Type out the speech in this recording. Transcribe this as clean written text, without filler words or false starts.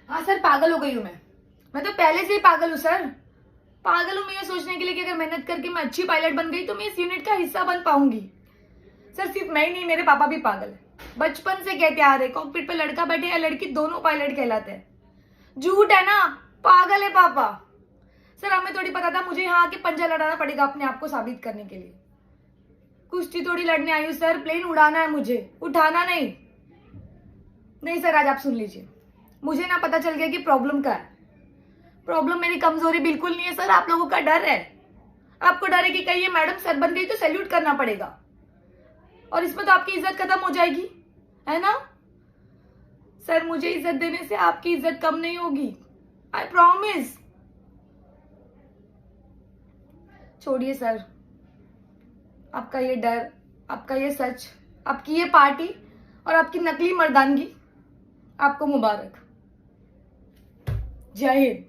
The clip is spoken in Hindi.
हाँ सर, पागल हो गई हूँ मैं तो पहले से ही पागल हूँ सर। पागल हूँ मैं ये सोचने के लिए कि अगर मेहनत करके मैं अच्छी पायलट बन गई तो मैं इस यूनिट का हिस्सा बन पाऊंगी। सर सिर्फ मैं ही नहीं, मेरे पापा भी पागल है। बचपन से कहते आ रहे कॉकपिट पे लड़का बैठे या लड़की, दोनों पायलट कहलाते हैं। झूठ है ना, पागल है पापा। सर हमें थोड़ी पता था मुझे यहाँ आके पंजा लड़ाना पड़ेगा अपने आप को साबित करने के लिए। कुश्ती थोड़ी लड़ने आई हूँ सर, प्लेन उड़ाना है मुझे, उठाना नहीं। नहीं सर, आज आप सुन लीजिए, मुझे ना पता चल गया कि प्रॉब्लम क्या है। प्रॉब्लम मेरी कमजोरी बिल्कुल नहीं है सर, आप लोगों का डर है। आपको डर है कि कहीं ये मैडम सर बन गई तो सैल्यूट करना पड़ेगा, और इसमें तो आपकी इज्जत खत्म हो जाएगी, है ना। सर मुझे इज्जत देने से आपकी इज्जत कम नहीं होगी, आई प्रॉमिस। छोड़िए सर, आपका ये डर, आपका ये सच, आपकी ये पार्टी और आपकी नकली मर्दानगी, आपको मुबारक। जय हिंद।